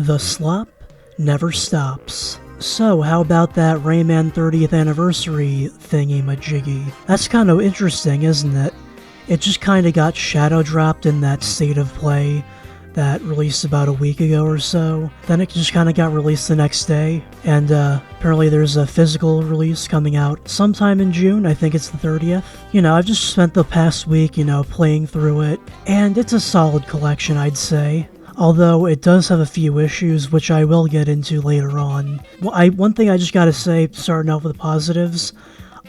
The slop never stops. So, how about that Rayman 30th anniversary thingy-majiggy? That's kind of interesting, isn't it? It just kind of got shadow dropped in that state of play that released about a week ago or so. Then it just kind of got released the next day, and apparently there's a physical release coming out sometime in June. I think it's the 30th. I've just spent the past week, playing through it, and it's a solid collection, I'd say. Although it does have a few issues, which I will get into later on. One thing I just gotta say, starting off with the positives,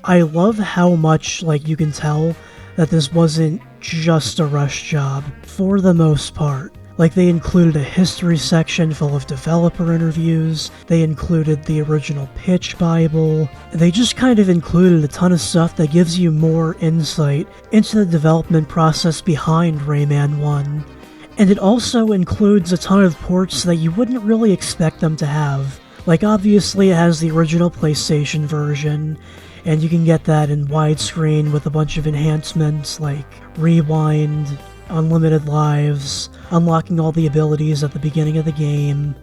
I love how much, you can tell that this wasn't just a rush job, for the most part. They included a history section full of developer interviews, they included the original pitch bible, they just kind of included a ton of stuff that gives you more insight into the development process behind Rayman 1. And it also includes a ton of ports that you wouldn't really expect them to have. Obviously it has the original PlayStation version, and you can get that in widescreen with a bunch of enhancements like rewind, unlimited lives, unlocking all the abilities at the beginning of the game,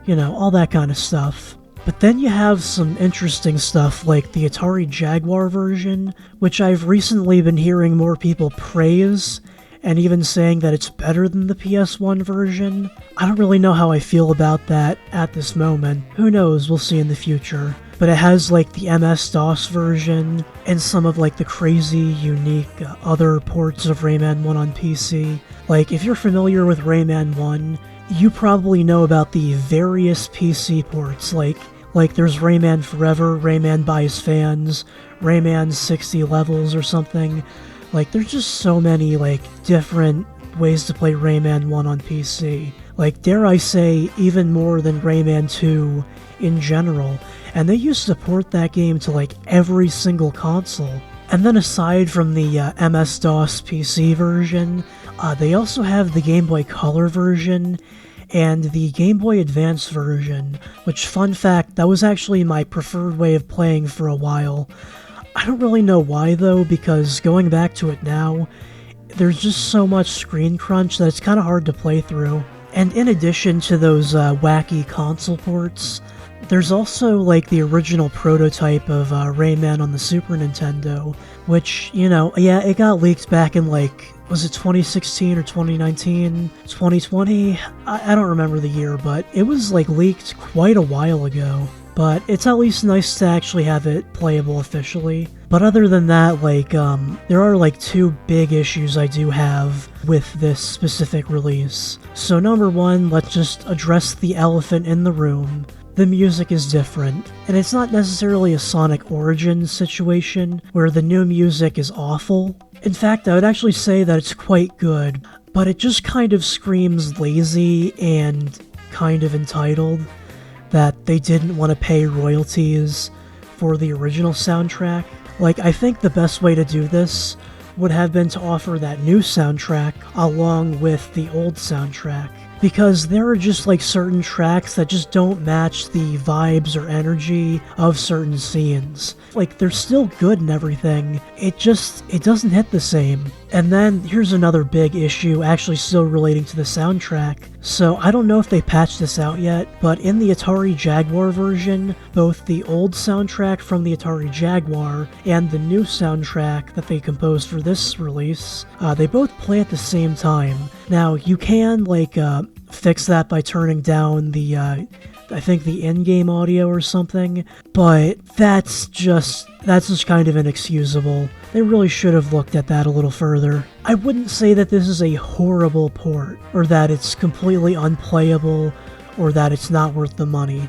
all that kind of stuff. But then you have some interesting stuff like the Atari Jaguar version, which I've recently been hearing more people praise, and even saying that it's better than the PS1 version. I don't really know how I feel about that at this moment. Who knows, we'll see in the future. But it has the MS-DOS version, and some of the crazy, unique other ports of Rayman 1 on PC. If you're familiar with Rayman 1, you probably know about the various PC ports, like there's Rayman Forever, Rayman by his fans, Rayman 60 levels or something. There's just so many, different ways to play Rayman 1 on PC. Dare I say, even more than Rayman 2 in general. And they used to port that game to, every single console. And then aside from the MS-DOS PC version, they also have the Game Boy Color version and the Game Boy Advance version, which, fun fact, that was actually my preferred way of playing for a while. I don't really know why though, because going back to it now, there's just so much screen crunch that it's kind of hard to play through. And in addition to those wacky console ports, there's also the original prototype of Rayman on the Super Nintendo, which, it got leaked back in was it 2016 or 2019? 2020? I don't remember the year, but it was leaked quite a while ago. But it's at least nice to actually have it playable officially. But other than that, there are two big issues I do have with this specific release. So number one, let's just address the elephant in the room. The music is different, and it's not necessarily a Sonic Origins situation where the new music is awful. In fact, I would actually say that it's quite good, but it just kind of screams lazy and kind of entitled. That they didn't want to pay royalties for the original soundtrack. I think the best way to do this would have been to offer that new soundtrack along with the old soundtrack. Because there are just certain tracks that just don't match the vibes or energy of certain scenes. They're still good and everything, it doesn't hit the same. And then here's another big issue, actually still relating to the soundtrack. So I don't know if they patched this out yet, but in the Atari Jaguar version, both the old soundtrack from the Atari Jaguar and the new soundtrack that they composed for this release, they both play at the same time. Now, you can fix that by turning down the I think the in-game audio or something, but that's just kind of inexcusable. They really should have looked at that a little further. I wouldn't say that this is a horrible port, or that it's completely unplayable, or that it's not worth the money.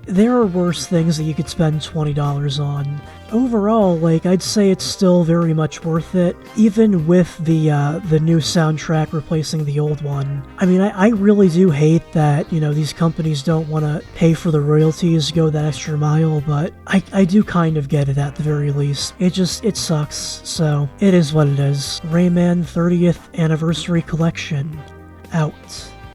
There are worse things that you could spend $20 on. Overall, I'd say it's still very much worth it, even with the new soundtrack replacing the old one. I mean, I really do hate that, these companies don't want to pay for the royalties, go that extra mile, but I do kind of get it at the very least. It sucks, so it is what it is. Rayman 30th Anniversary Collection. Out.